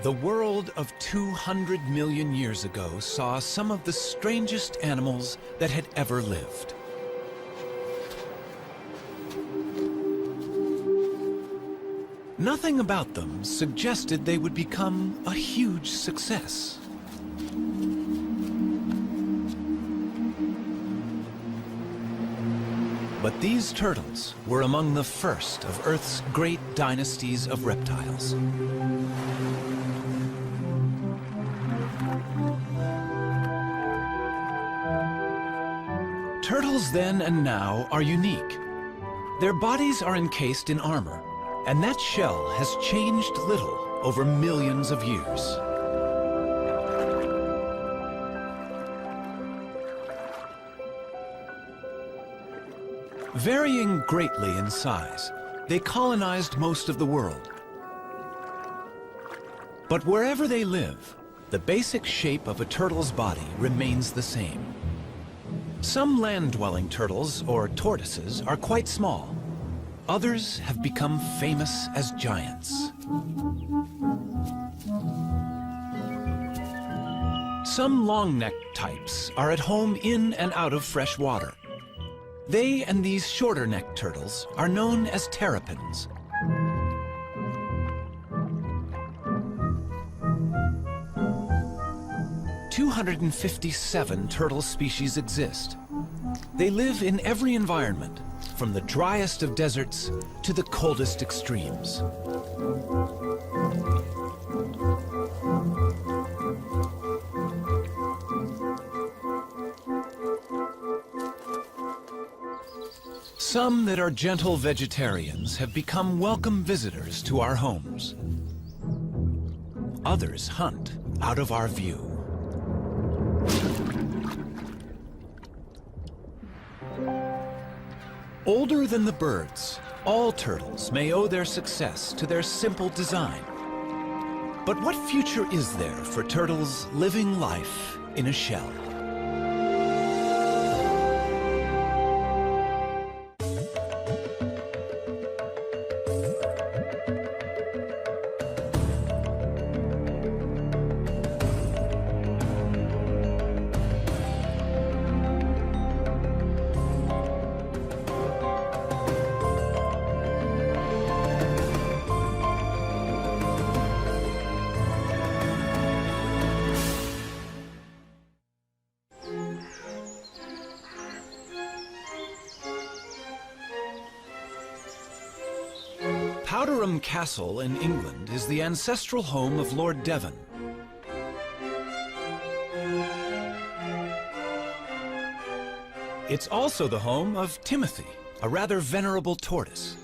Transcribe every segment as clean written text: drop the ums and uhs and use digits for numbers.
The world of 200 million years ago saw some of the strangest animals that had ever lived. Nothing about them suggested they would become a huge success. But these turtles were among the first of Earth's great dynasties of reptiles. Turtles then and now are unique. Their bodies are encased in armor, and that shell has changed little over millions of years. Varying greatly in size, they colonized most of the world. But wherever they live, the basic shape of a turtle's body remains the same. Some land-dwelling turtles, or tortoises, are quite small. Others have become famous as giants. Some long-necked types are at home in and out of fresh water. They and these shorter-necked turtles are known as terrapins. "257 turtle species exist. They live in every environment, from the driest of deserts to the coldest extremes. Some that are gentle vegetarians have become welcome visitors to our homes. Others hunt out of our view. Older than the birds, all turtles may owe their success to their simple design. But what future is there for turtles living life in a shell? Powderham Castle in England is the ancestral home of Lord Devon. It's also the home of Timothy, a rather venerable tortoise.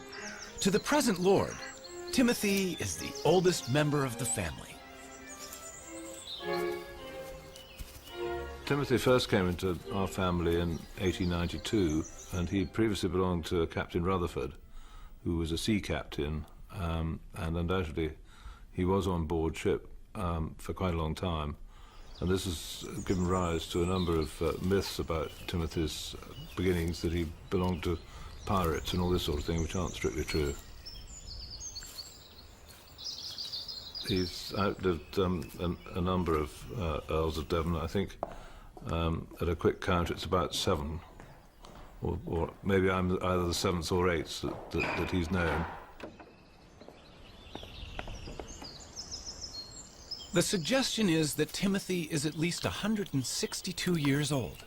To the present lord, Timothy is the oldest member of the family. Timothy first came into our family in 1892, and he previously belonged to Captain Rutherford, who was a sea captain, and undoubtedly he was on board ship for quite a long time. And this has given rise to a number of myths about Timothy's beginnings, that he belonged to pirates and all this sort of thing, which aren't strictly true. He's outlived a number of Earls of Devon. I think at a quick count it's about 7. Or maybe I'm either the 7th or 8th that he's known. The suggestion is that Timothy is at least 162 years old.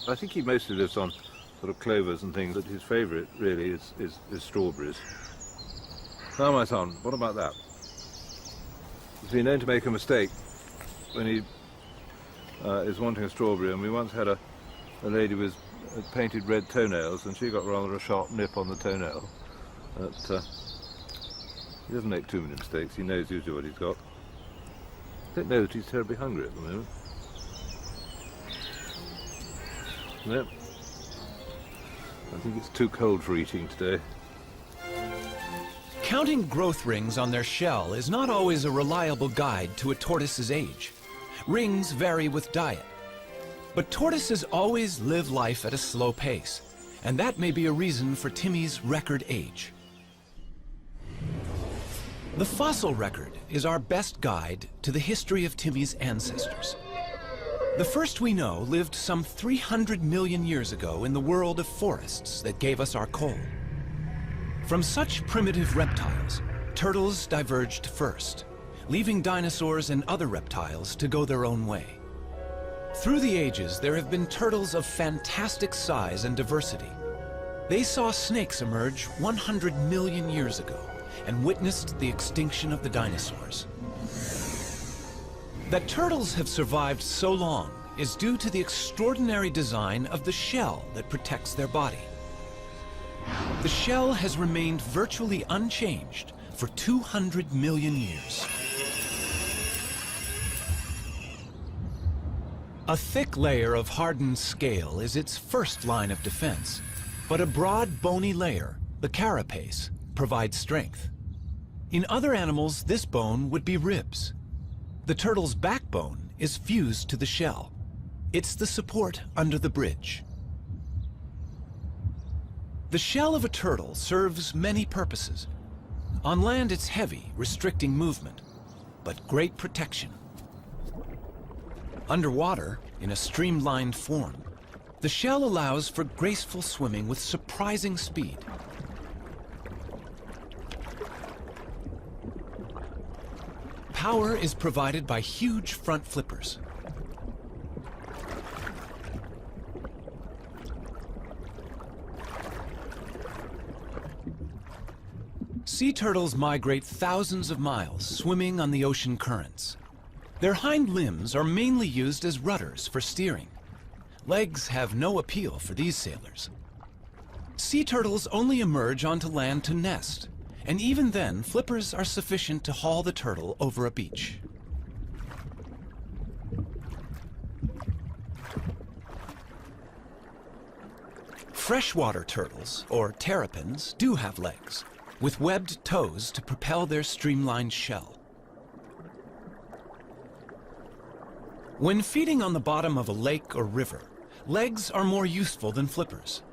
I think he mostly lives on sort of clovers and things, but his favourite really is strawberries. Now, my son, what about that? He's been known to make a mistake when he is wanting a strawberry, and we once had a lady with painted red toenails, and she got rather a sharp nip on the toenail. But he doesn't make too many mistakes. He knows usually what he's got. I don't know that he's terribly hungry at the moment. No. I think it's too cold for eating today. Counting growth rings on their shell is not always a reliable guide to a tortoise's age. Rings vary with diet. But tortoises always live life at a slow pace, and that may be a reason for Timmy's record age. The fossil record is our best guide to the history of Timmy's ancestors. The first we know lived some 300 million years ago in the world of forests that gave us our coal. From such primitive reptiles, turtles diverged first, leaving dinosaurs and other reptiles to go their own way. Through the ages, there have been turtles of fantastic size and diversity. They saw snakes emerge 100 million years ago and witnessed the extinction of the dinosaurs. That turtles have survived so long is due to the extraordinary design of the shell that protects their body. The shell has remained virtually unchanged for 200 million years. A thick layer of hardened scale is its first line of defense, but a broad, bony layer, the carapace, provides strength. In other animals, this bone would be ribs. The turtle's backbone is fused to the shell. It's the support under the bridge. The shell of a turtle serves many purposes. On land, it's heavy, restricting movement, but great protection. Underwater, in a streamlined form, the shell allows for graceful swimming with surprising speed. Power is provided by huge front flippers. Sea turtles migrate thousands of miles, swimming on the ocean currents. Their hind limbs are mainly used as rudders for steering. Legs have no appeal for these sailors. Sea turtles only emerge onto land to nest, and even then, flippers are sufficient to haul the turtle over a beach. Freshwater turtles, or terrapins, do have legs, with webbed toes to propel their streamlined shell. When feeding on the bottom of a lake or river, legs are more useful than flippers.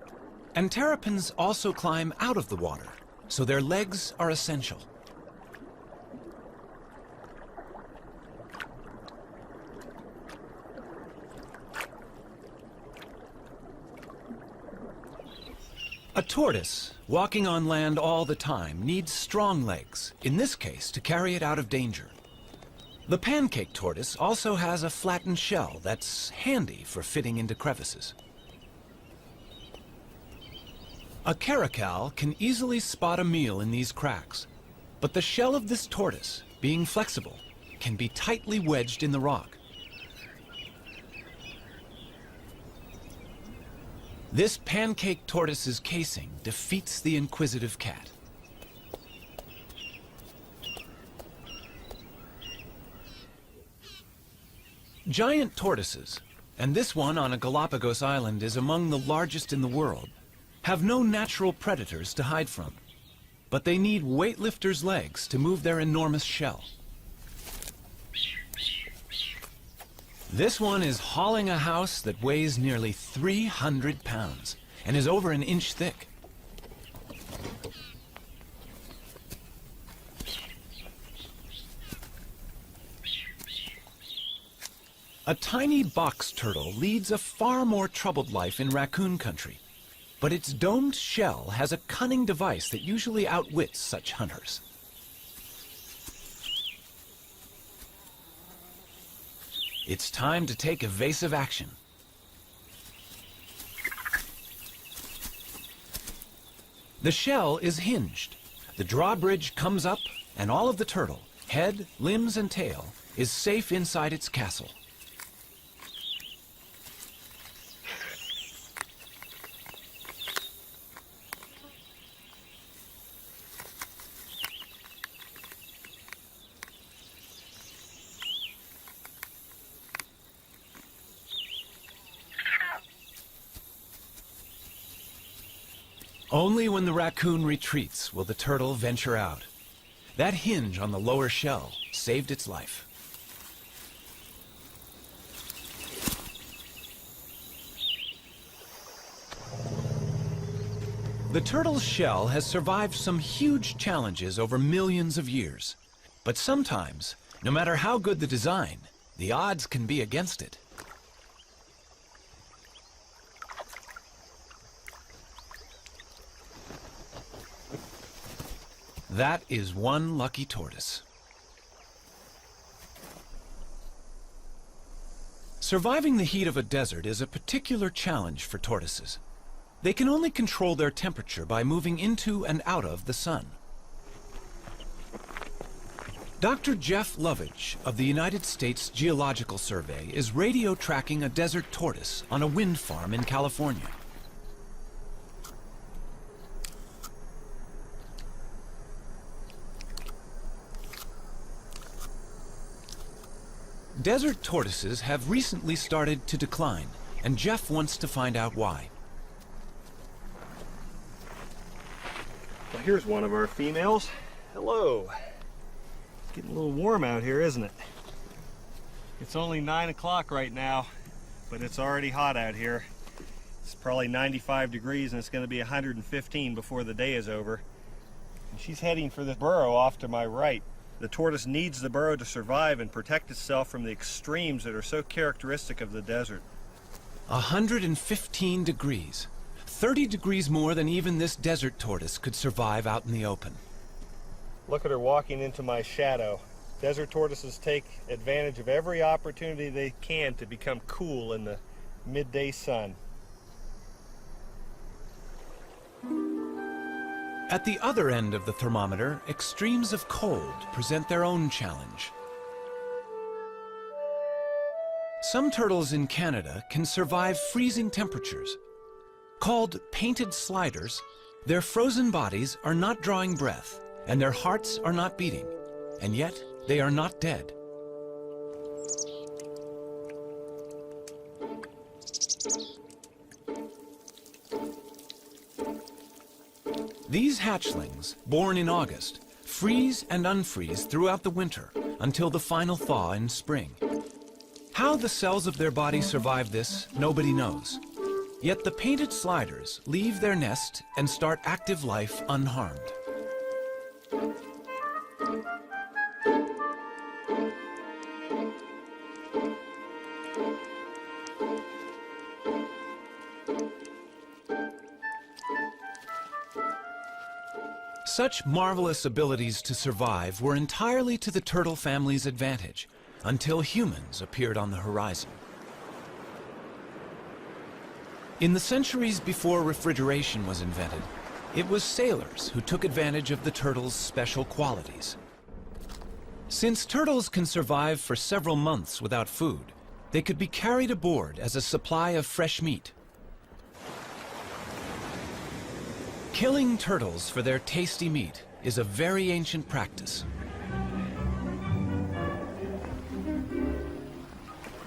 And terrapins also climb out of the water, so their legs are essential. A tortoise, walking on land all the time, needs strong legs, in this case to carry it out of danger. The pancake tortoise also has a flattened shell that's handy for fitting into crevices. A caracal can easily spot a meal in these cracks, but the shell of this tortoise, being flexible, can be tightly wedged in the rock. This pancake tortoise's casing defeats the inquisitive cat. Giant tortoises, and this one on a Galapagos island is among the largest in the world, have no natural predators to hide from, but they need weightlifters' legs to move their enormous shell. This one is hauling a house that weighs nearly 300 pounds and is over an inch thick. A tiny box turtle leads a far more troubled life in raccoon country, but its domed shell has a cunning device that usually outwits such hunters. It's time to take evasive action. The shell is hinged. The drawbridge comes up, and all of the turtle, head, limbs, and tail, is safe inside its castle. Only when the raccoon retreats will the turtle venture out. That hinge on the lower shell saved its life. The turtle's shell has survived some huge challenges over millions of years. But sometimes, no matter how good the design, the odds can be against it. That is one lucky tortoise. Surviving the heat of a desert is a particular challenge for tortoises. They can only control their temperature by moving into and out of the sun. Dr. Jeff Lovich of the United States Geological Survey is radio tracking a desert tortoise on a wind farm in California. Desert tortoises have recently started to decline, and Jeff wants to find out why. Well, here's one of our females. Hello. Getting a little warm out here, isn't it? It's only 9 o'clock right now, but it's already hot out here. It's probably 95 degrees and it's going to be 115 before the day is over. And she's heading for the burrow off to my right. The tortoise needs the burrow to survive and protect itself from the extremes that are so characteristic of the desert. 115 degrees. 30 degrees more than even this desert tortoise could survive out in the open. Look at her walking into my shadow. Desert tortoises take advantage of every opportunity they can to become cool in the midday sun. At the other end of the thermometer, extremes of cold present their own challenge. Some turtles in Canada can survive freezing temperatures. Called painted sliders, their frozen bodies are not drawing breath, and their hearts are not beating, and yet they are not dead. These hatchlings, born in August, freeze and unfreeze throughout the winter until the final thaw in spring. How the cells of their body survive this, nobody knows. Yet the painted sliders leave their nest and start active life unharmed. Such marvelous abilities to survive were entirely to the turtle family's advantage, until humans appeared on the horizon. In the centuries before refrigeration was invented, it was sailors who took advantage of the turtle's special qualities. Since turtles can survive for several months without food, they could be carried aboard as a supply of fresh meat. Killing turtles for their tasty meat is a very ancient practice.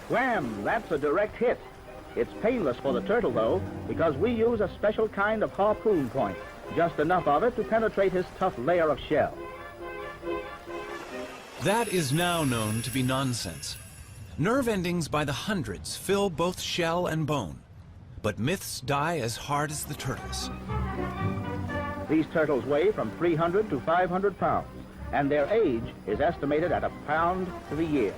Wham! That's a direct hit. It's painless for the turtle, though, because we use a special kind of harpoon point, just enough of it to penetrate his tough layer of shell. That is now known to be nonsense. Nerve endings by the hundreds fill both shell and bone, but myths die as hard as the turtles. These turtles weigh from 300 to 500 pounds, and their age is estimated at 1 pound to the year.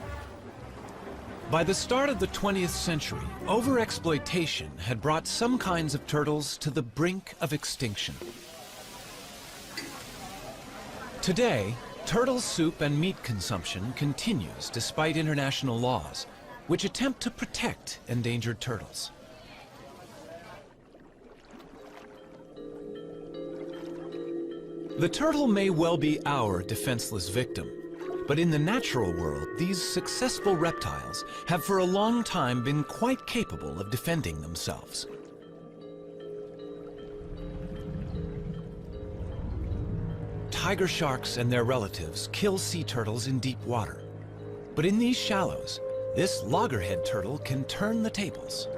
By the start of the 20th century, overexploitation had brought some kinds of turtles to the brink of extinction. Today, turtle soup and meat consumption continues despite international laws, which attempt to protect endangered turtles. The turtle may well be our defenseless victim, but in the natural world, these successful reptiles have for a long time been quite capable of defending themselves. Tiger sharks and their relatives kill sea turtles in deep water. But in these shallows, this loggerhead turtle can turn the tables.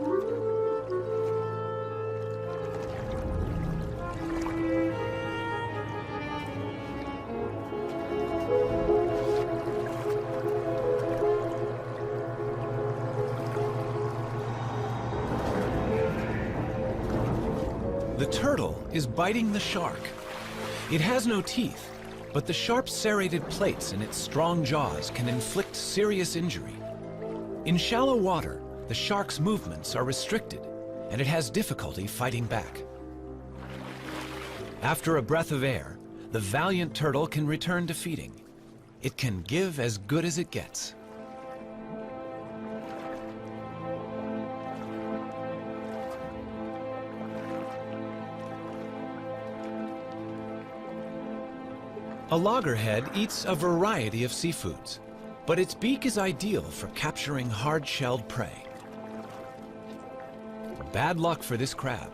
The turtle is biting the shark. It has no teeth, but the sharp serrated plates in its strong jaws can inflict serious injury. In shallow water, the shark's movements are restricted, and it has difficulty fighting back. After a breath of air, the valiant turtle can return to feeding. It can give as good as it gets. A loggerhead eats a variety of seafoods, but its beak is ideal for capturing hard-shelled prey. Bad luck for this crab.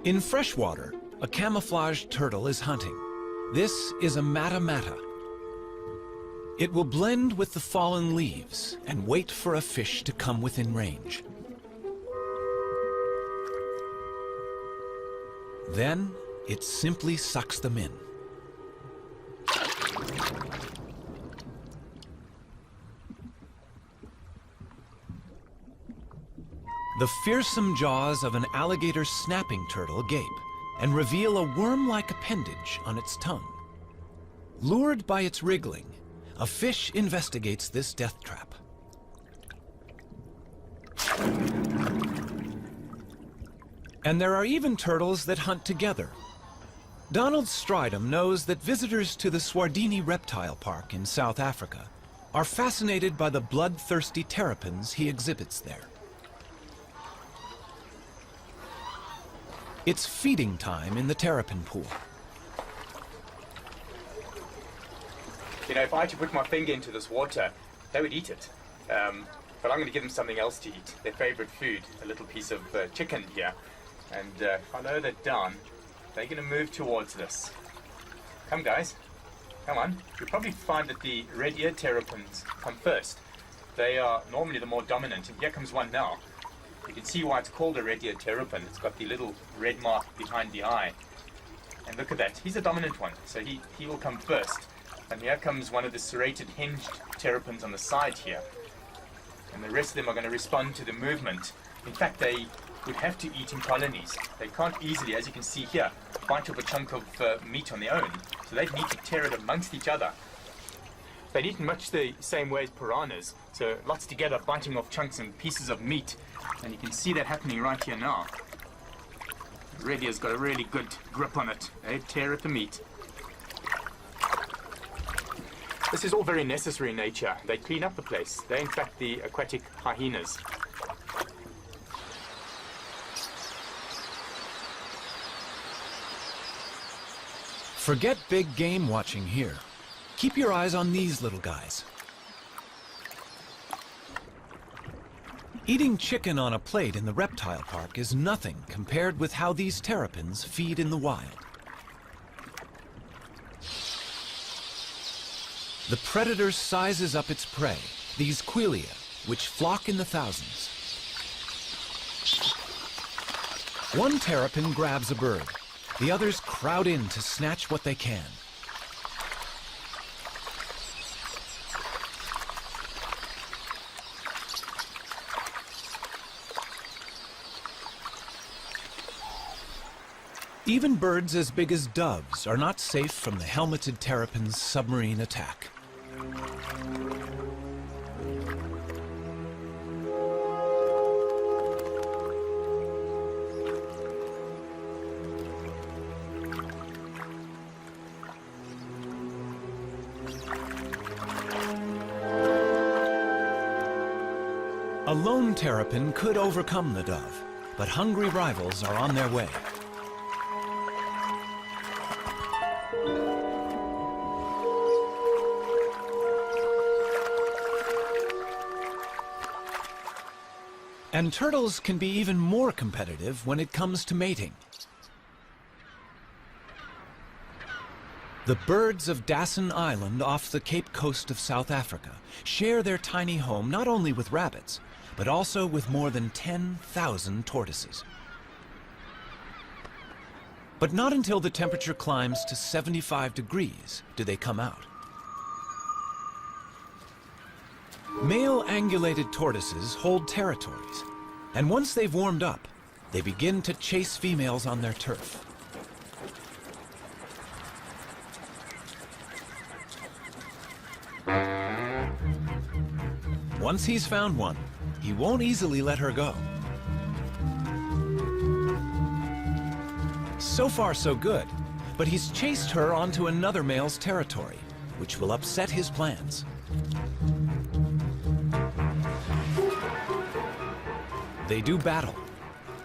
In freshwater, a camouflaged turtle is hunting. This is a mata-mata. It will blend with the fallen leaves and wait for a fish to come within range. Then, it simply sucks them in. The fearsome jaws of an alligator snapping turtle gape and reveal a worm-like appendage on its tongue. Lured by its wriggling, a fish investigates this death trap. And there are even turtles that hunt together. Donald Stridham knows that visitors to the Swardini Reptile Park in South Africa are fascinated by the bloodthirsty terrapins he exhibits there. It's feeding time in the terrapin pool. You know, if I had to put my finger into this water, they would eat it. But I'm going to give them something else to eat, their favorite food, a little piece of chicken here. And if I lower that down, they're going to move towards this. Come, guys. Come on. You'll probably find that the red-eared terrapins come first. They are normally the more dominant, and here comes one now. You can see why it's called a red-eared terrapin. It's got the little red mark behind the eye. And look at that. He's a dominant one, so he will come first. And here comes one of the serrated hinged terrapins on the side here. And the rest of them are going to respond to the movement. In fact, they would have to eat in colonies. They can't easily, as you can see here, bite off a chunk of meat on their own. So they need to tear it amongst each other. They'd eat in much the same way as piranhas. So lots together, biting off chunks and pieces of meat. And you can see that happening right here now. Red ear's got a really good grip on it. They tear at the meat. This is all very necessary in nature. They clean up the place. They're in fact the aquatic hyenas. Forget big game watching here. Keep your eyes on these little guys. Eating chicken on a plate in the reptile park is nothing compared with how these terrapins feed in the wild. The predator sizes up its prey, these quelea, which flock in the thousands. One terrapin grabs a bird. The others crowd in to snatch what they can. Even birds as big as doves are not safe from the helmeted terrapin's submarine attack. A lone terrapin could overcome the dove, but hungry rivals are on their way. And turtles can be even more competitive when it comes to mating. The birds of Dassin Island off the Cape Coast of South Africa share their tiny home not only with rabbits, but also with more than 10,000 tortoises. But not until the temperature climbs to 75 degrees do they come out. Male angulated tortoises hold territories, and once they've warmed up, they begin to chase females on their turf. Once he's found one, he won't easily let her go. So far, so good, but he's chased her onto another male's territory, which will upset his plans. They do battle,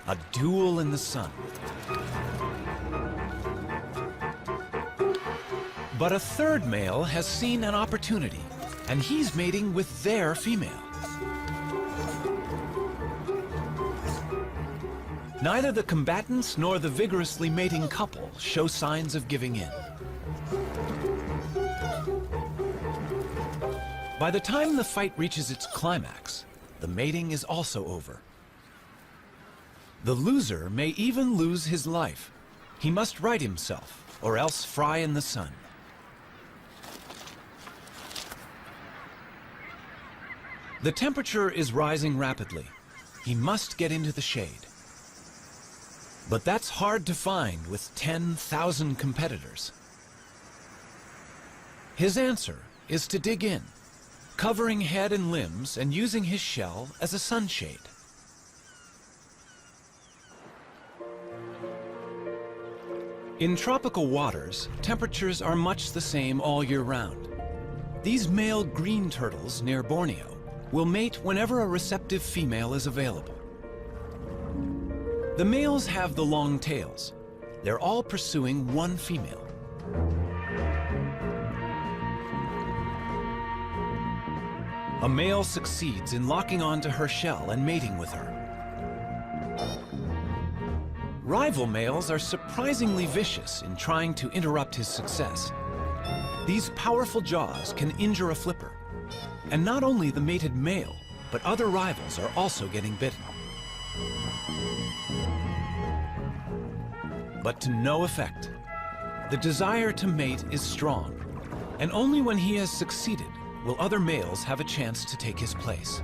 a duel in the sun. But a third male has seen an opportunity, and he's mating with their female. Neither the combatants nor the vigorously mating couple show signs of giving in. By the time the fight reaches its climax, the mating is also over. The loser may even lose his life. He must right himself, or else fry in the sun. The temperature is rising rapidly. He must get into the shade. But that's hard to find with 10,000 competitors. His answer is to dig in, covering head and limbs and using his shell as a sunshade. In tropical waters, temperatures are much the same all year round. These male green turtles near Borneo will mate whenever a receptive female is available. The males have the long tails. They're all pursuing one female. A male succeeds in locking onto her shell and mating with her. Rival males are surprisingly vicious in trying to interrupt his success. These powerful jaws can injure a flipper. And not only the mated male, but other rivals are also getting bitten. But to no effect. The desire to mate is strong, and only when he has succeeded will other males have a chance to take his place.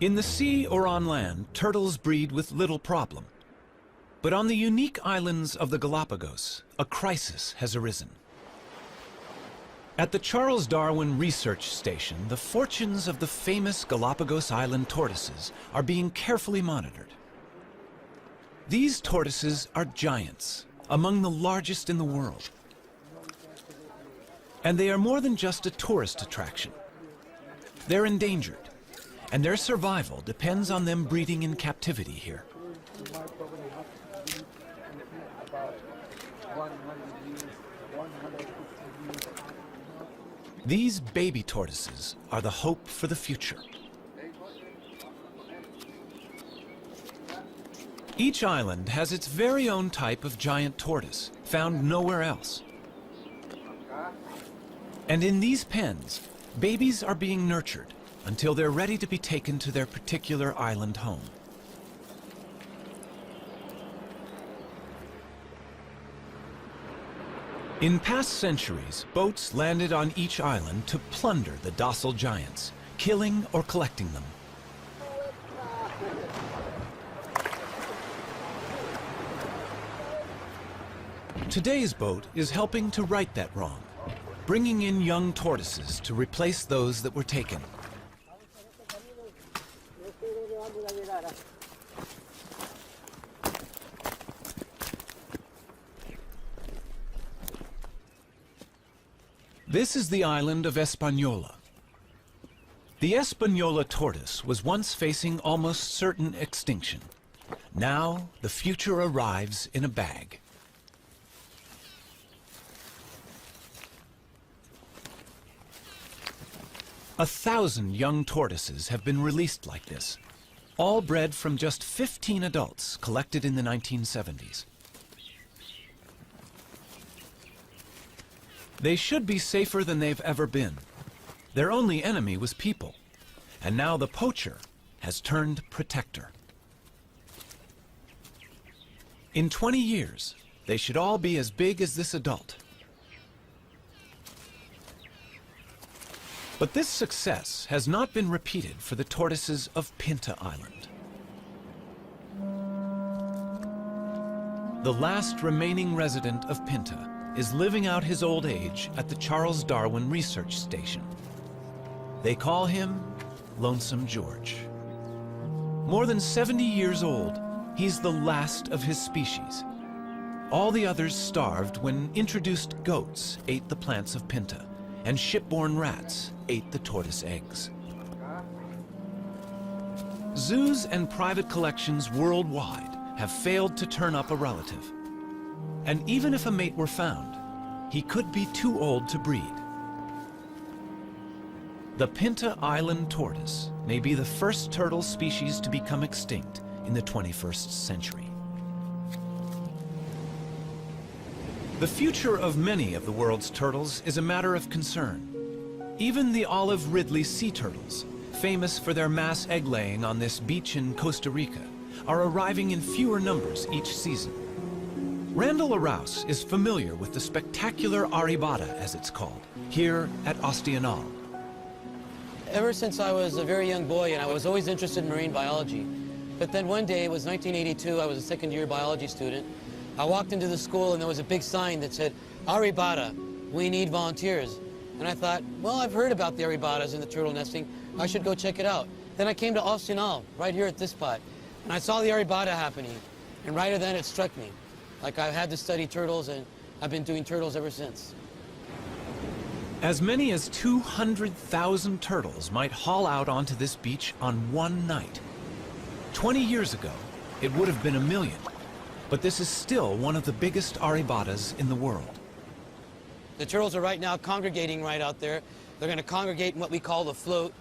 In the sea or on land, turtles breed with little problem. But on the unique islands of the Galapagos, a crisis has arisen. At the Charles Darwin Research Station, the fortunes of the famous Galapagos Island tortoises are being carefully monitored. These tortoises are giants, among the largest in the world. And they are more than just a tourist attraction. They're endangered, and their survival depends on them breeding in captivity here. These baby tortoises are the hope for the future. Each island has its very own type of giant tortoise, found nowhere else. And in these pens, babies are being nurtured until they're ready to be taken to their particular island home. In past centuries, boats landed on each island to plunder the docile giants, killing or collecting them. Today's boat is helping to right that wrong, bringing in young tortoises to replace those that were taken. This is the island of Hispaniola. The Hispaniola tortoise was once facing almost certain extinction. Now, the future arrives in a bag. A 1,000 young tortoises have been released like this, all bred from just 15 adults collected in the 1970s. They should be safer than they've ever been. Their only enemy was people, and now the poacher has turned protector. In 20 years, they should all be as big as this adult. But this success has not been repeated for the tortoises of Pinta Island. The last remaining resident of Pinta is living out his old age at the Charles Darwin Research Station. They call him Lonesome George. More than 70 years old, he's the last of his species. All the others starved when introduced goats ate the plants of Pinta, and shipborne rats ate the tortoise eggs. Zoos and private collections worldwide have failed to turn up a relative. And even if a mate were found, he could be too old to breed. The Pinta Island tortoise may be the first turtle species to become extinct in the 21st century. The future of many of the world's turtles is a matter of concern. Even the olive Ridley sea turtles, famous for their mass egg-laying on this beach in Costa Rica, are arriving in fewer numbers each season. Randall Arouse is familiar with the spectacular aribata, as it's called, here at Ostianal. Ever since I was a very young boy, and I was always interested in marine biology. But then one day, it was 1982, I was a second-year biology student. I walked into the school and there was a big sign that said, Aribata, we need volunteers. And I thought, well, I've heard about the Aribatas and the turtle nesting. I should go check it out. Then I came to Ostianal, right here at this spot, and I saw the Aribata happening. And right then it struck me. Like I had to study turtles, and I've been doing turtles ever since. As many as 200,000 turtles might haul out onto this beach on one night. 20 years ago, it would have been 1 million. But this is still one of the biggest aribatas in the world. The turtles are right now congregating right out there. They're going to congregate in what we call the float,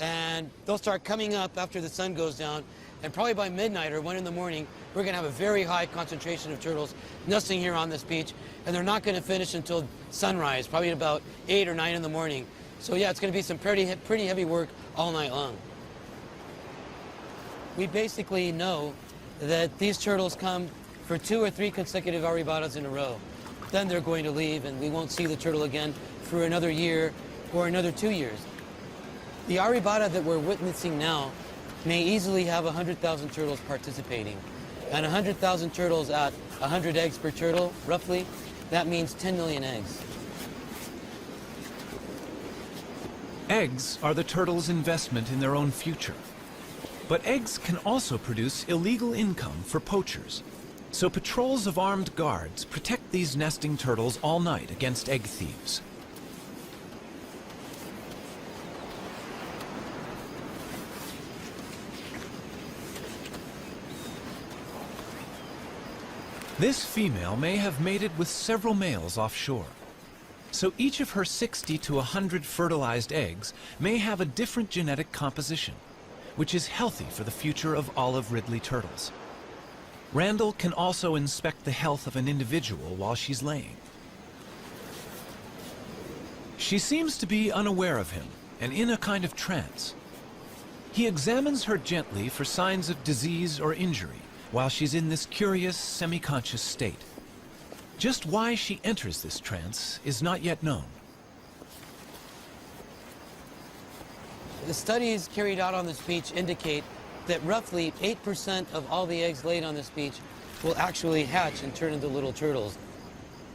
and they'll start coming up after the sun goes down, and probably by midnight or 1 in the morning, we're going to have a very high concentration of turtles nesting here on this beach, and they're not going to finish until sunrise, probably at about 8 or 9 in the morning. So yeah, it's going to be some pretty heavy work all night long. We basically know that these turtles come for 2 or 3 consecutive aribatas in a row. Then they're going to leave, and we won't see the turtle again for another year or another 2 years. The aribata that we're witnessing now may easily have 100,000 turtles participating. And 100,000 turtles at 100 eggs per turtle, roughly, that means 10 million eggs. Eggs are the turtles' investment in their own future. But eggs can also produce illegal income for poachers. So patrols of armed guards protect these nesting turtles all night against egg thieves. This female may have mated with several males offshore. So each of her 60 to 100 fertilized eggs may have a different genetic composition, which is healthy for the future of olive Ridley turtles. Randall can also inspect the health of an individual while she's laying. She seems to be unaware of him and in a kind of trance. He examines her gently for signs of disease or injury while she's in this curious, semi-conscious state. Just why she enters this trance is not yet known. The studies carried out on this beach indicate that roughly 8% of all the eggs laid on this beach will actually hatch and turn into little turtles.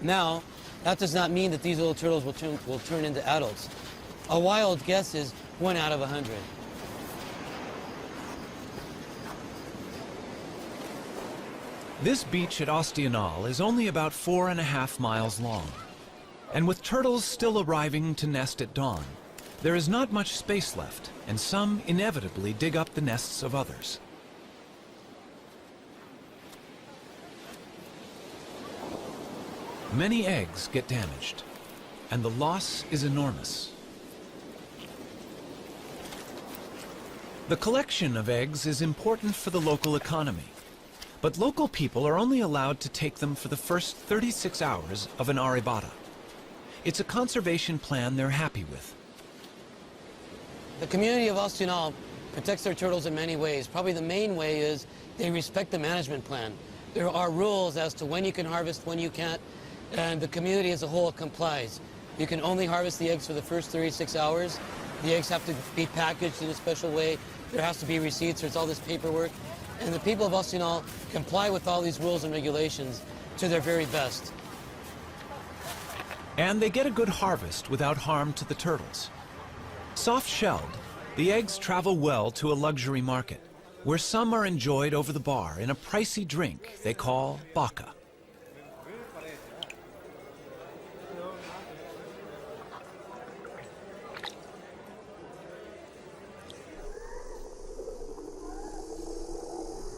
Now, that does not mean that these little turtles will turn into adults. A wild guess is 1 out of 100. This beach at Ostianal is only about 4.5 miles long. And with turtles still arriving to nest at dawn, there is not much space left, and some inevitably dig up the nests of others. Many eggs get damaged, and the loss is enormous. The collection of eggs is important for the local economy, but local people are only allowed to take them for the first 36 hours of an arribada. It's a conservation plan they're happy with. The community of Ostinal protects their turtles in many ways. Probably the main way is they respect the management plan. There are rules as to when you can harvest, when you can't, and the community as a whole complies. You can only harvest the eggs for the first 36 hours. The eggs have to be packaged in a special way. There has to be receipts. There's all this paperwork. And the people of Ostinal comply with all these rules and regulations to their very best. And they get a good harvest without harm to the turtles. Soft-shelled, the eggs travel well to a luxury market, where some are enjoyed over the bar in a pricey drink they call baka.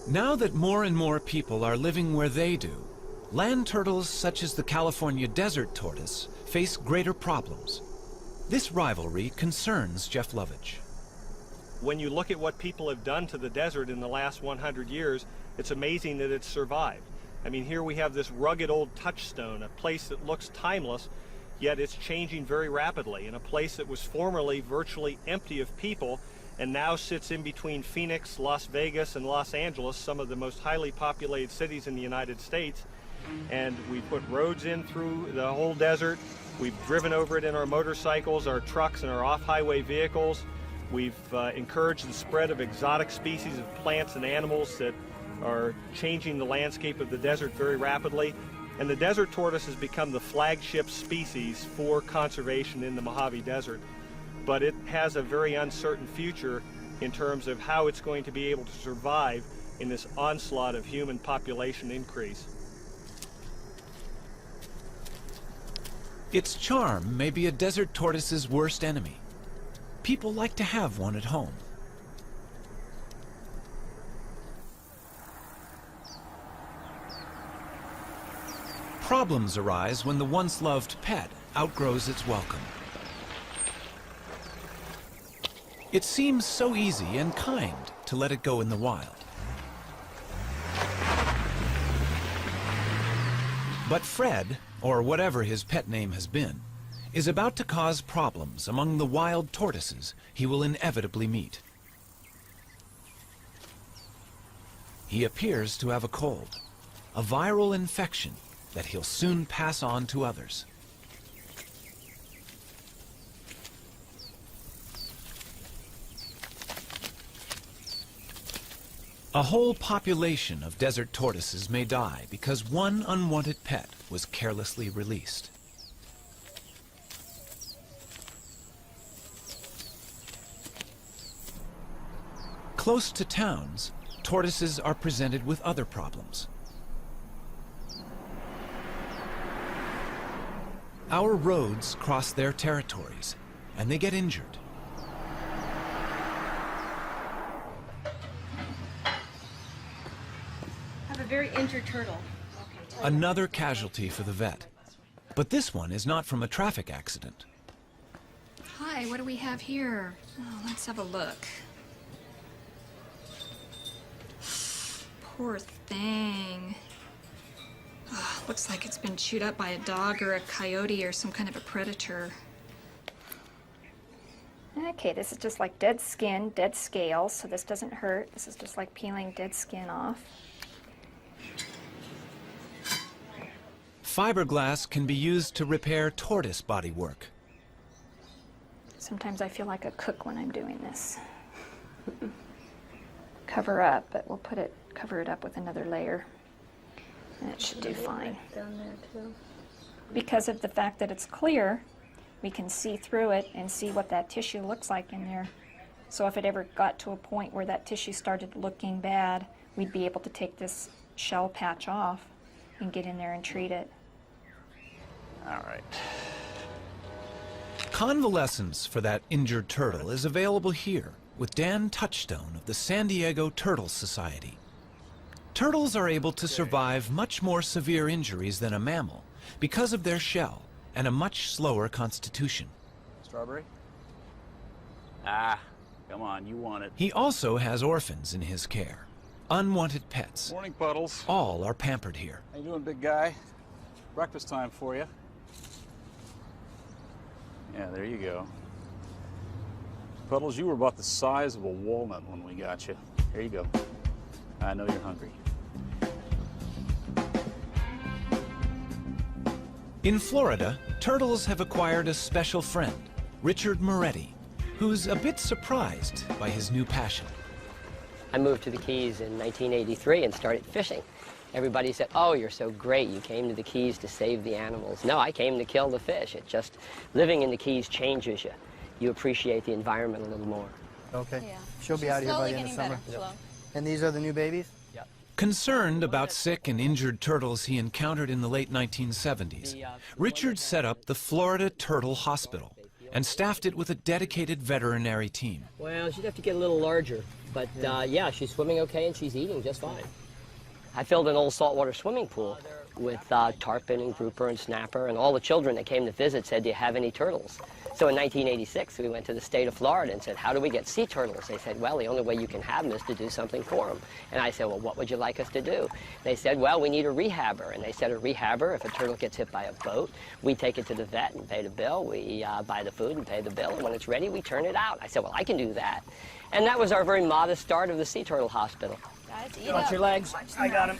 Now that more and more people are living where they do, land turtles such as the California desert tortoise face greater problems. This rivalry concerns Jeff Lovich. When you look at what people have done to the desert in the last 100 years, it's amazing that it's survived. I mean, here we have this rugged old touchstone, a place that looks timeless, yet it's changing very rapidly, in a place that was formerly virtually empty of people and now sits in between Phoenix, Las Vegas, and Los Angeles, some of the most highly populated cities in the United States. And we put roads in through the whole desert. We've driven over it in our motorcycles, our trucks, and our off-highway vehicles. We've encouraged the spread of exotic species of plants and animals that are changing the landscape of the desert very rapidly. And the desert tortoise has become the flagship species for conservation in the Mojave Desert. But it has a very uncertain future in terms of how it's going to be able to survive in this onslaught of human population increase. Its charm may be a desert tortoise's worst enemy. People like to have one at home. Problems arise when the once loved pet outgrows its welcome. It seems so easy and kind to let it go in the wild. But Fred, or whatever his pet name has been, is about to cause problems among the wild tortoises he will inevitably meet. He appears to have a cold, a viral infection that he'll soon pass on to others. A whole population of desert tortoises may die because one unwanted pet was carelessly released. Close to towns, tortoises are presented with other problems. Our roads cross their territories, and they get injured. Very injured turtle. Another casualty for the vet. But this one is not from a traffic accident. Hi, what do we have here? Oh, let's have a look. Poor thing. Oh, looks like it's been chewed up by a dog or a coyote or some kind of a predator. Okay, this is just like dead skin, dead scales, so this doesn't hurt. This is just like peeling dead skin off. Fiberglass can be used to repair tortoise bodywork. Sometimes I feel like a cook when I'm doing this. Cover up, but we'll cover it up with another layer. And it should do fine. Down there too. Because of the fact that it's clear, we can see through it and see what that tissue looks like in there. So if it ever got to a point where that tissue started looking bad, we'd be able to take this shell patch off and get in there and treat it. All right. Convalescence for that injured turtle is available here with Dan Touchstone of the San Diego Turtle Society. Turtles are able to survive much more severe injuries than a mammal because of their shell and a much slower constitution. Strawberry? Ah, come on, you want it. He also has orphans in his care, unwanted pets. Morning, Puddles. All are pampered here. How you doing, big guy? Breakfast time for you. Yeah, there you go. Puddles, you were about the size of a walnut when we got you. Here you go. I know you're hungry. In Florida, turtles have acquired a special friend, Richard Moretti, who's a bit surprised by his new passion. I moved to the Keys in 1983 and started fishing. Everybody said, "Oh, you're so great. You came to the Keys to save the animals." No, I came to kill the fish. It just, living in the Keys changes you. You appreciate the environment a little more. Okay. Yeah. She'll be out here by the end of summer. And these are the new babies? Yep. Concerned about sick and injured turtles he encountered in the late 1970s, Richard set up the Florida Turtle Hospital and staffed it with a dedicated veterinary team. Well, she'd have to get a little larger, but yeah, she's swimming okay and she's eating just fine. I filled an old saltwater swimming pool with tarpon and grouper and snapper, and all the children that came to visit said, "Do you have any turtles?" So in 1986, we went to the state of Florida and said, "How do we get sea turtles?" They said, "Well, the only way you can have them is to do something for them." And I said, "Well, what would you like us to do?" They said, "Well, we need a rehabber." And they said, "A rehabber, if a turtle gets hit by a boat, we take it to the vet and pay the bill. We buy the food and pay the bill. And when it's ready, we turn it out." I said, "Well, I can do that." And that was our very modest start of the Sea Turtle Hospital. Guys, eat You want up. your legs? I got him.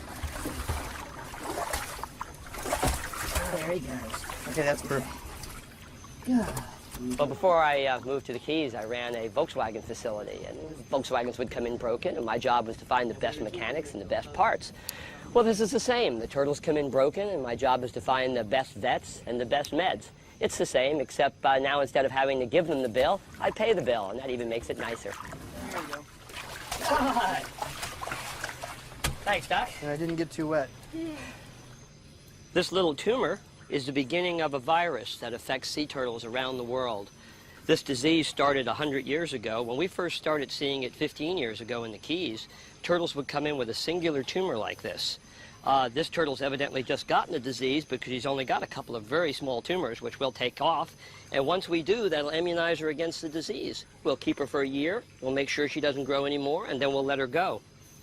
There he goes. Okay, that's perfect. Well, before I moved to the Keys, I ran a Volkswagen facility, and Volkswagens would come in broken, and my job was to find the best mechanics and the best parts. Well, this is the same. The turtles come in broken, and my job is to find the best vets and the best meds. It's the same, except now instead of having to give them the bill, I pay the bill, and that even makes it nicer. There you go. Thanks, Doc. And I didn't get too wet. This little tumor is the beginning of a virus that affects sea turtles around the world. This disease started 100 years ago. When we first started seeing it 15 years ago in the Keys, turtles would come in with a singular tumor like this. This turtle's evidently just gotten the disease because he's only got a couple of very small tumors, which we'll take off. And once we do, that'll immunize her against the disease. We'll keep her for a year, we'll make sure she doesn't grow anymore, and then we'll let her go.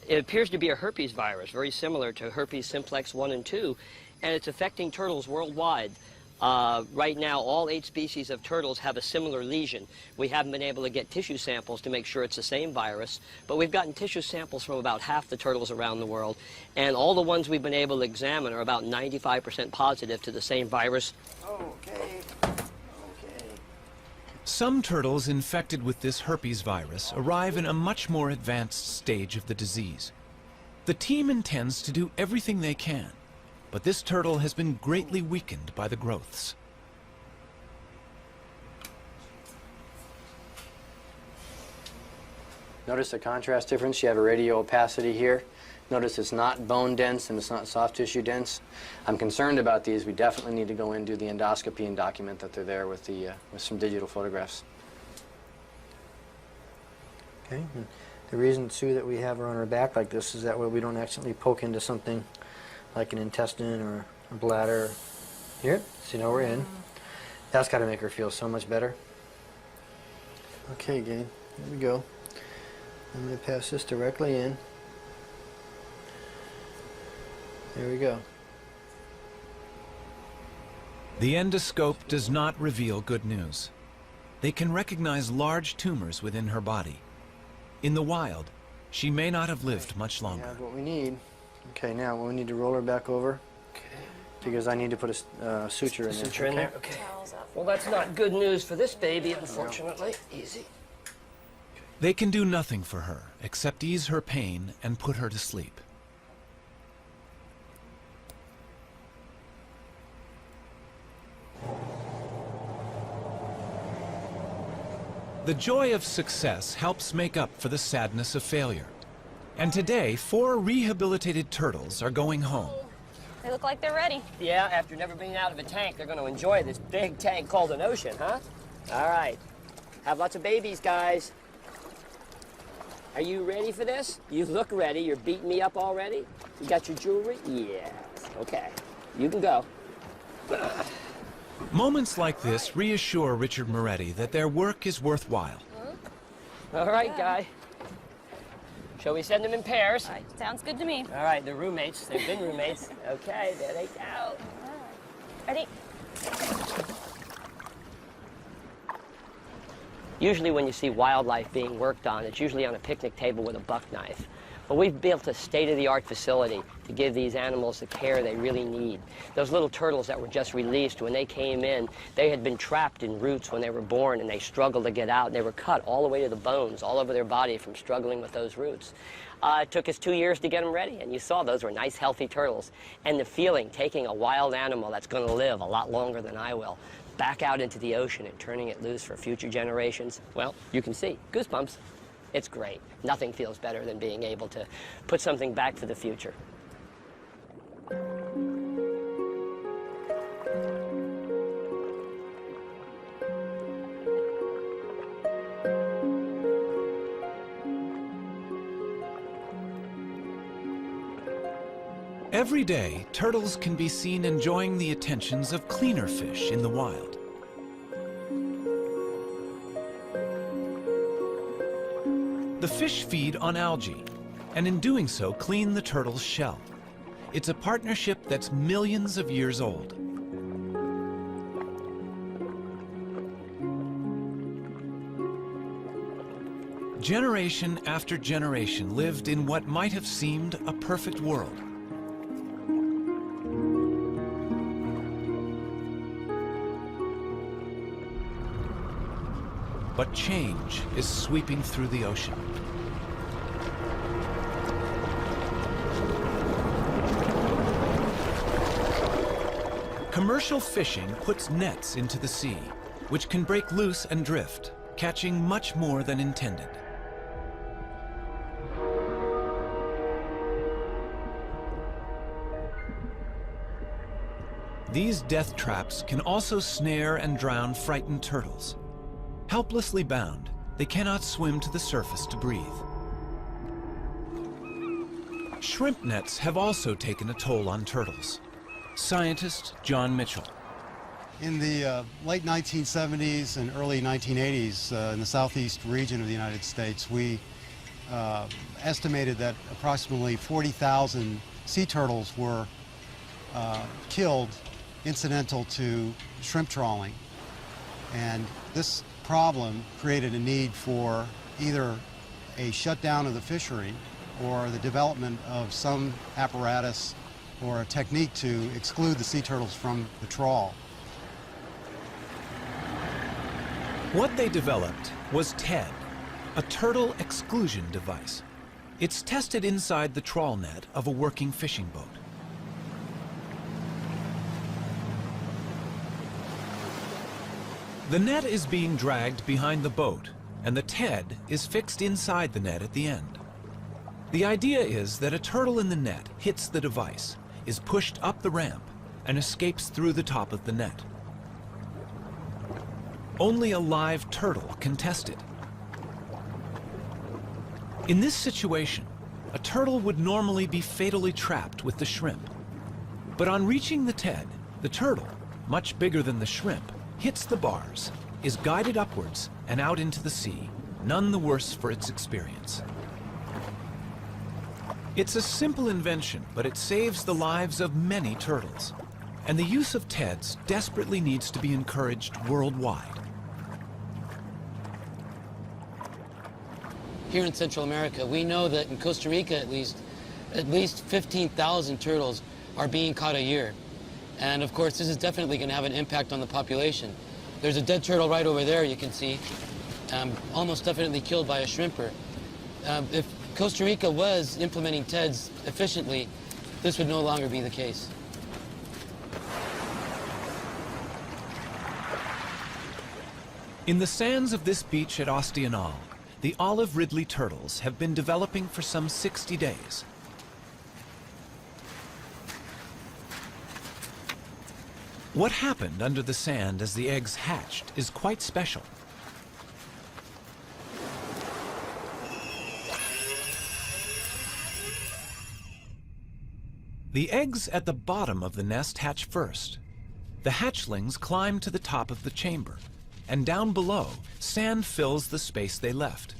It appears to be a herpes virus, very similar to herpes simplex 1 and 2, and it's affecting turtles worldwide. Right now, all 8 species of turtles have a similar lesion. We haven't been able to get tissue samples to make sure it's the same virus, but we've gotten tissue samples from about half the turtles around the world, and all the ones we've been able to examine are about 95% positive to the same virus. Okay. Some turtles infected with this herpes virus arrive in a much more advanced stage of the disease. The team intends to do everything they can, but this turtle has been greatly weakened by the growths. Notice the contrast difference. You have a radial opacity here. Notice it's not bone dense and it's not soft tissue dense. I'm concerned about these. We definitely need to go in and do the endoscopy and document that they're there with some digital photographs. Okay. And the reason, Sue, that we have her on her back like this is that way we don't accidentally poke into something like an intestine or a bladder. Here, see, now we're in. That's got to make her feel so much better. Okay, gang, here we go. I'm going to pass this directly in. There we go. The endoscope does not reveal good news. They can recognize large tumors within her body. In the wild, she may not have lived much We longer. have what we need. Okay, now we need to roll her back over. Okay. Because I need to put a suture in there. Suture in there? Okay. Well, that's not good news for this baby, unfortunately. Easy. They can do nothing for her except ease her pain and put her to sleep. The joy of success helps make up for the sadness of failure. And today, 4 rehabilitated turtles are going home. They look like they're ready. Yeah, after never being out of a tank, they're going to enjoy this big tank called an ocean, huh? All right. Have lots of babies, guys. Are you ready for this? You look ready. You're beating me up already? You got your jewelry? Yes. Okay. You can go. Moments like this reassure Richard Moretti that their work is worthwhile. All right, Guy. Shall we send them in pairs? All right, sounds good to me. All right, they're roommates. They've been roommates. Okay, there they go. Ready? Usually when you see wildlife being worked on, it's usually on a picnic table with a buck knife. But we've built a state-of-the-art facility to give these animals the care they really need. Those little turtles that were just released, when they came in, they had been trapped in roots when they were born, and they struggled to get out. And they were cut all the way to the bones, all over their body from struggling with those roots. It took us 2 years to get them ready, and you saw those were nice, healthy turtles. And the feeling, taking a wild animal that's going to live a lot longer than I will, back out into the ocean and turning it loose for future generations, well, you can see, goosebumps. It's great. Nothing feels better than being able to put something back for the future. Every day, turtles can be seen enjoying the attentions of cleaner fish in the wild. The fish feed on algae, and in doing so, clean the turtle's shell. It's a partnership that's millions of years old. Generation after generation lived in what might have seemed a perfect world. But change is sweeping through the ocean. Commercial fishing puts nets into the sea, which can break loose and drift, catching much more than intended. These death traps can also snare and drown frightened turtles. Helplessly bound, they cannot swim to the surface to breathe. Shrimp nets have also taken a toll on turtles. Scientist John Mitchell. In the late 1970s and early 1980s in the southeast region of the United States, we estimated that approximately 40,000 sea turtles were killed incidental to shrimp trawling. And this problem created a need for either a shutdown of the fishery or the development of some apparatus or a technique to exclude the sea turtles from the trawl. What they developed was TED, a turtle exclusion device. It's tested inside the trawl net of a working fishing boat. The net is being dragged behind the boat, and the TED is fixed inside the net at the end. The idea is that a turtle in the net hits the device, is pushed up the ramp, and escapes through the top of the net. Only a live turtle can test it. In this situation, a turtle would normally be fatally trapped with the shrimp. But on reaching the TED, the turtle, much bigger than the shrimp, hits the bars, is guided upwards and out into the sea, none the worse for its experience. It's a simple invention, but it saves the lives of many turtles. And the use of TEDs desperately needs to be encouraged worldwide. Here in Central America, we know that in Costa Rica at least 15,000 turtles are being caught a year. And of course, this is definitely going to have an impact on the population. There's a dead turtle right over there, you can see, almost definitely killed by a shrimper. If Costa Rica was implementing TEDs efficiently, this would no longer be the case. In the sands of this beach at Ostional, the olive ridley turtles have been developing for some 60 days. What happened under the sand as the eggs hatched is quite special. The eggs at the bottom of the nest hatch first. The hatchlings climb to the top of the chamber, and down below, sand fills the space they left.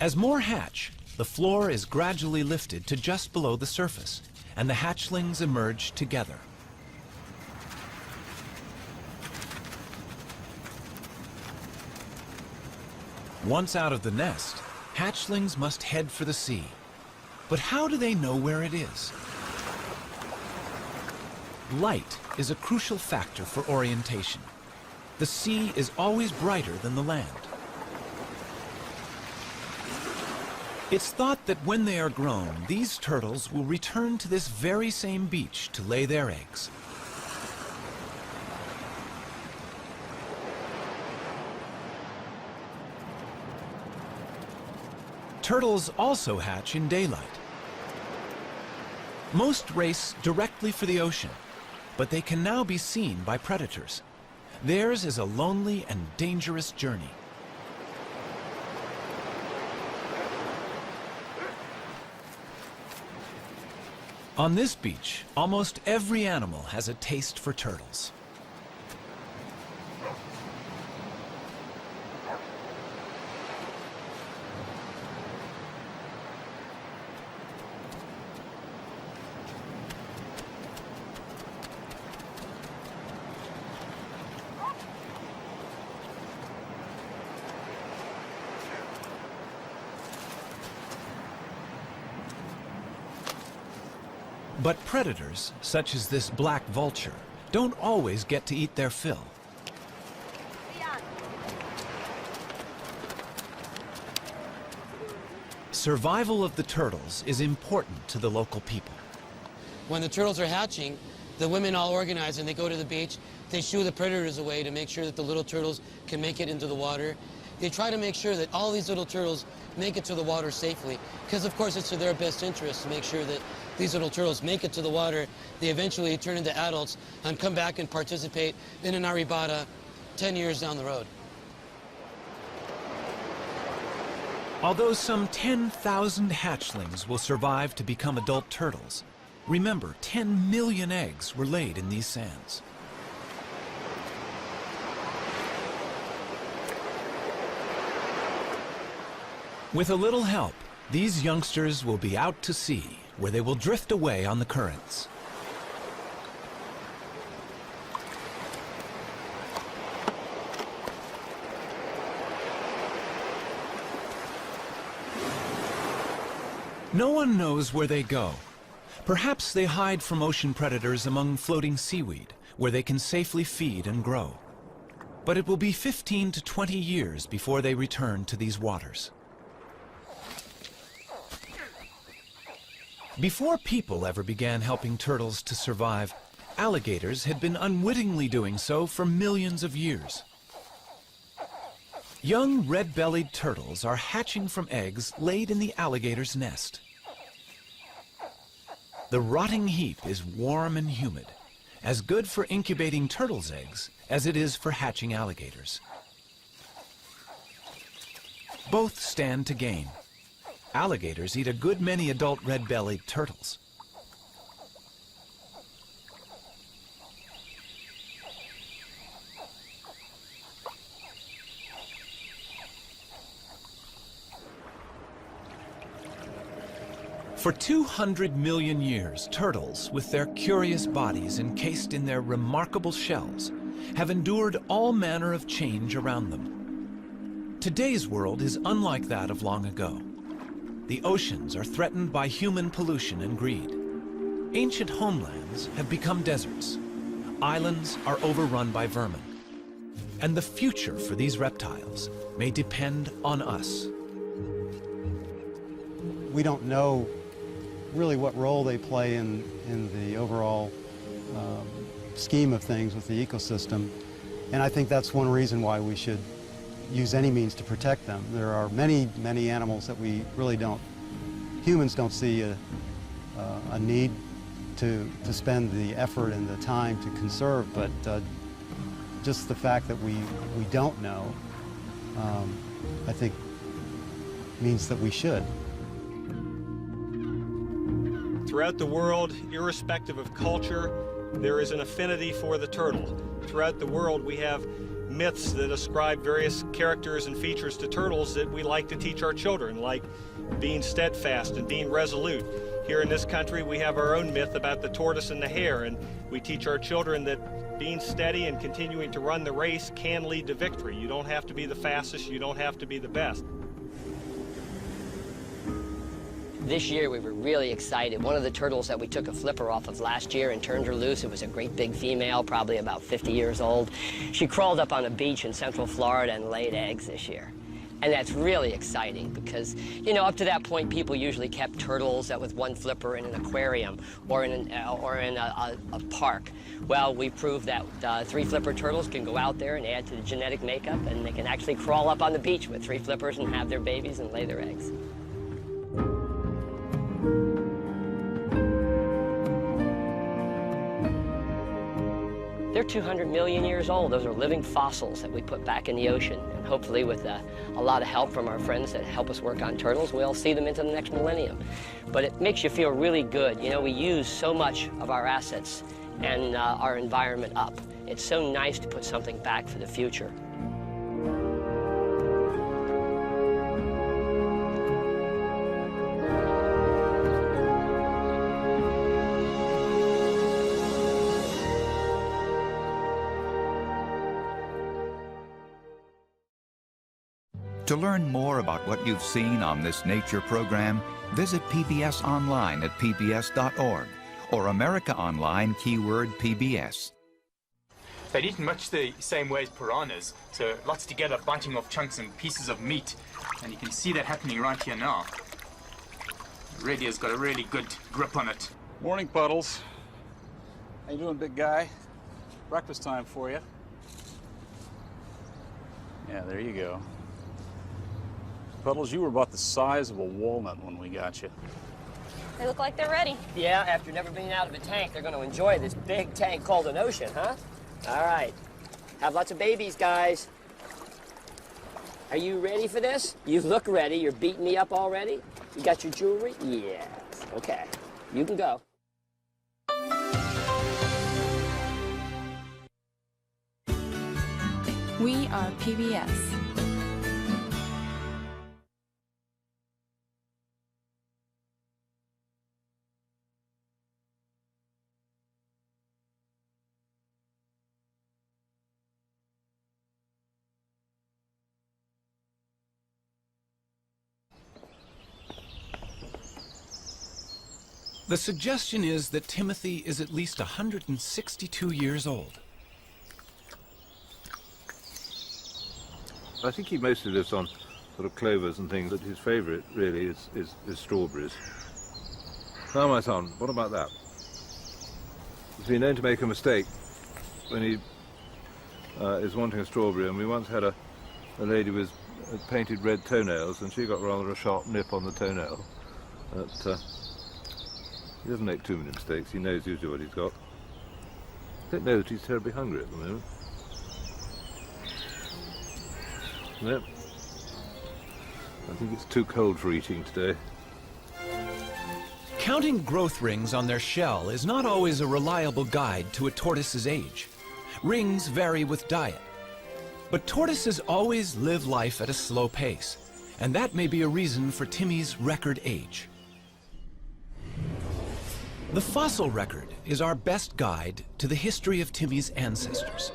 As more hatch, the floor is gradually lifted to just below the surface, and the hatchlings emerge together. Once out of the nest, hatchlings must head for the sea. But how do they know where it is? Light is a crucial factor for orientation. The sea is always brighter than the land. It's thought that when they are grown, these turtles will return to this very same beach to lay their eggs. Turtles also hatch in daylight. Most race directly for the ocean, but they can now be seen by predators. Theirs is a lonely and dangerous journey. On this beach, almost every animal has a taste for turtles. But predators, such as this black vulture, don't always get to eat their fill. Survival of the turtles is important to the local people. When the turtles are hatching, the women all organize and they go to the beach. They shoo the predators away to make sure that the little turtles can make it into the water. They try to make sure that all these little turtles make it to the water safely, because of course it's to their best interest to make sure that these little turtles make it to the water. They eventually turn into adults and come back and participate in an arribada 10 years down the road. Although some 10,000 hatchlings will survive to become adult turtles, remember 10 million eggs were laid in these sands. With a little help, these youngsters will be out to sea, where they will drift away on the currents. No one knows where they go. Perhaps they hide from ocean predators among floating seaweed, where they can safely feed and grow. But it will be 15 to 20 years before they return to these waters. Before people ever began helping turtles to survive, alligators had been unwittingly doing so for millions of years. Young red-bellied turtles are hatching from eggs laid in the alligator's nest. The rotting heap is warm and humid, as good for incubating turtles' eggs as it is for hatching alligators. Both stand to gain. Alligators eat a good many adult red-bellied turtles. For 200 million years, turtles, with their curious bodies encased in their remarkable shells, have endured all manner of change around them. Today's world is unlike that of long ago. The oceans are threatened by human pollution and greed. Ancient homelands have become deserts. Islands are overrun by vermin. And the future for these reptiles may depend on us. We don't know really what role they play in the overall scheme of things with the ecosystem. And I think that's one reason why we should use any means to protect them. There are many, many animals that we really don't, humans don't see a need to spend the effort and the time to conserve, but just the fact that we don't know, I think means that we should. Throughout the world, irrespective of culture, there is an affinity for the turtle. Throughout the world, we have myths that ascribe various characters and features to turtles that we like to teach our children, like being steadfast and being resolute. Here in this country, we have our own myth about the tortoise and the hare, and we teach our children that being steady and continuing to run the race can lead to victory. You don't have to be the fastest, you don't have to be the best. This year we were really excited. One of the turtles that we took a flipper off of last year and turned her loose, it was a great big female, probably about 50 years old. She crawled up on a beach in Central Florida and laid eggs this year. And that's really exciting because, you know, up to that point, people usually kept turtles with one flipper in an aquarium or in a park. Well, we proved that 3 flipper turtles can go out there and add to the genetic makeup, and they can actually crawl up on the beach with 3 flippers and have their babies and lay their eggs. They're 200 million years old. Those are living fossils that we put back in the ocean. And hopefully with a lot of help from our friends that help us work on turtles, we'll see them into the next millennium. But it makes you feel really good. You know, we use so much of our assets and our environment up. It's so nice to put something back for the future. To learn more about what you've seen on this nature program, visit PBS online at pbs.org or America Online keyword PBS. They'd eaten much the same way as piranhas, so lots together, biting off chunks and pieces of meat. And you can see that happening right here now. The radio's got a really good grip on it. Morning, Puddles. How you doing, big guy? Breakfast time for you. Yeah, there you go. Puddles, you were about the size of a walnut when we got you. They look like they're ready. Yeah, after never being out of a tank, they're going to enjoy this big tank called an ocean, huh? All right. Have lots of babies, guys. Are you ready for this? You look ready. You're beating me up already? You got your jewelry? Yes. Okay. You can go. We are PBS. The suggestion is that Timothy is at least 162 years old. I think he mostly lives on sort of clovers and things, but his favourite really is strawberries. Now, my son, what about that? He's been known to make a mistake when he is wanting a strawberry, and we once had a lady with painted red toenails, and she got rather a sharp nip on the toenail. But, he doesn't make too many mistakes. He knows usually what he's got. I don't know that he's terribly hungry at the moment. Yep. I think it's too cold for eating today. Counting growth rings on their shell is not always a reliable guide to a tortoise's age. Rings vary with diet. But tortoises always live life at a slow pace, and that may be a reason for Timmy's record age. The fossil record is our best guide to the history of Timmy's ancestors.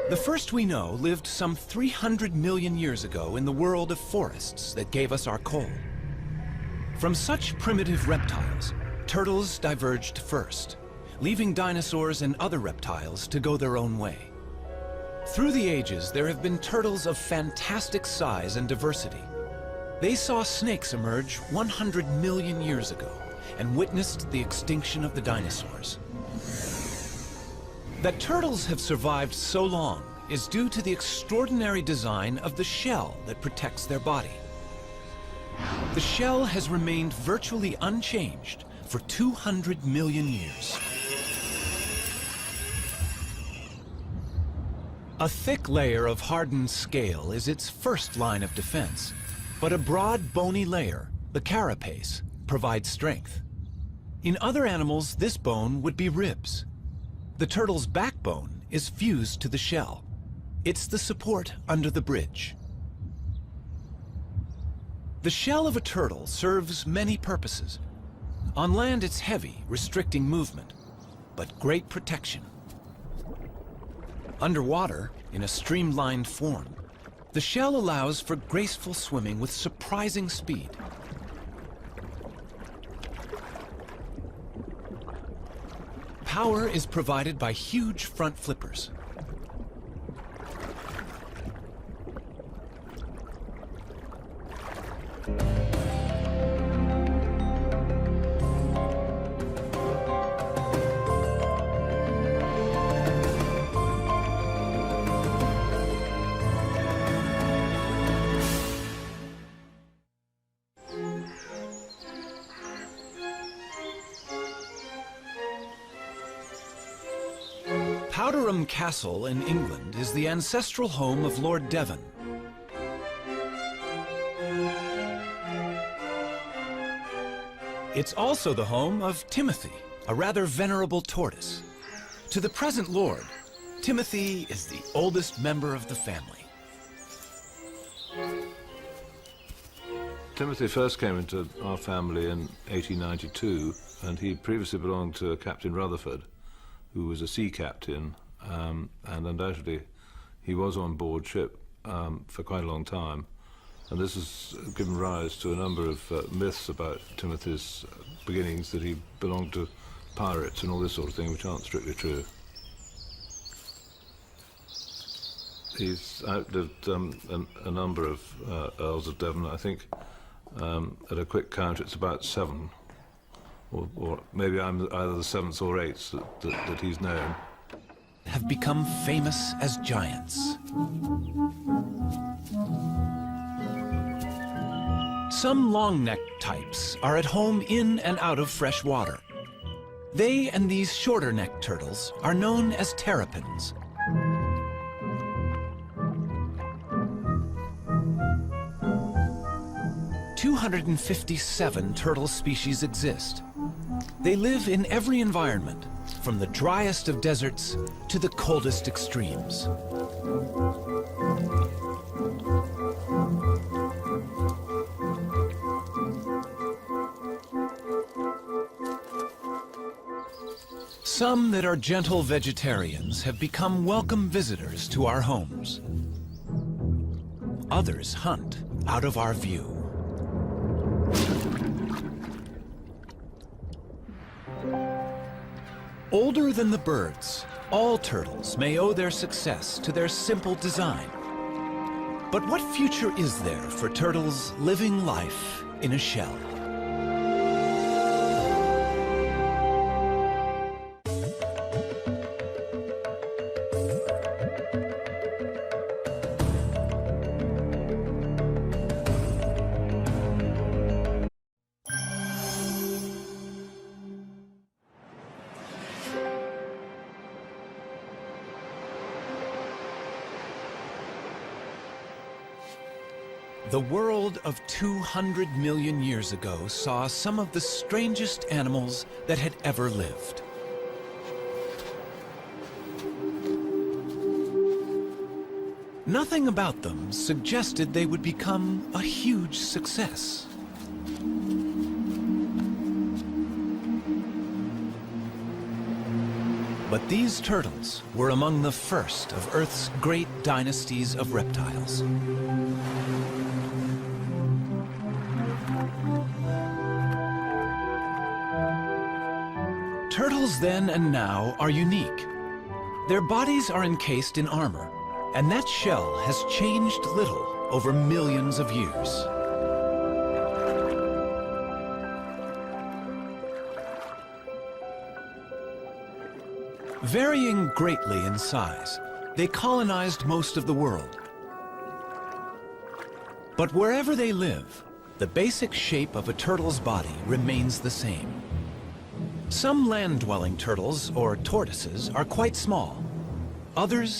The first we know lived some 300 million years ago in the world of forests that gave us our coal. From such primitive reptiles, turtles diverged first, leaving dinosaurs and other reptiles to go their own way. Through the ages, there have been turtles of fantastic size and diversity. They saw snakes emerge 100 million years ago and witnessed the extinction of the dinosaurs. That turtles have survived so long is due to the extraordinary design of the shell that protects their body. The shell has remained virtually unchanged for 200 million years. A thick layer of hardened scale is its first line of defense, but a broad, bony layer, the carapace, provides strength. In other animals, this bone would be ribs. the turtle's backbone is fused to the shell. It's the support under the bridge. The shell of a turtle serves many purposes. On land, it's heavy, restricting movement, but great protection. Underwater, in a streamlined form, the shell allows for graceful swimming with surprising speed. Power is provided by huge front flippers. Powderham Castle in England is the ancestral home of Lord Devon. It's also the home of Timothy, a rather venerable tortoise. To the present lord, Timothy is the oldest member of the family. Timothy first came into our family in 1892, and he previously belonged to Captain Rutherford, who was a sea captain, and undoubtedly he was on board ship for quite a long time. And this has given rise to a number of myths about Timothy's beginnings, that he belonged to pirates and all this sort of thing, which aren't strictly true. He's outlived a number of Earls of Devon. I think at a quick count it's about 7. Or maybe I'm either the 7th or 8th that he's known. Have become famous as giants. Some long-necked types are at home in and out of fresh water. They and these shorter-necked turtles are known as terrapins. "257 turtle species exist. They live in every environment, from the driest of deserts to the coldest extremes. Some that are gentle vegetarians have become welcome visitors to our homes. Others hunt out of our view. Older than the birds, all turtles may owe their success to their simple design. But what future is there for turtles living life in a shell? The world of 200 million years ago saw some of the strangest animals that had ever lived. Nothing about them suggested they would become a huge success. But these turtles were among the first of Earth's great dynasties of reptiles. Turtles then and now are unique. Their bodies are encased in armor, and that shell has changed little over millions of years. Varying greatly in size, they colonized most of the world. But wherever they live, the basic shape of a turtle's body remains the same. Some land-dwelling turtles, or tortoises, are quite small. Others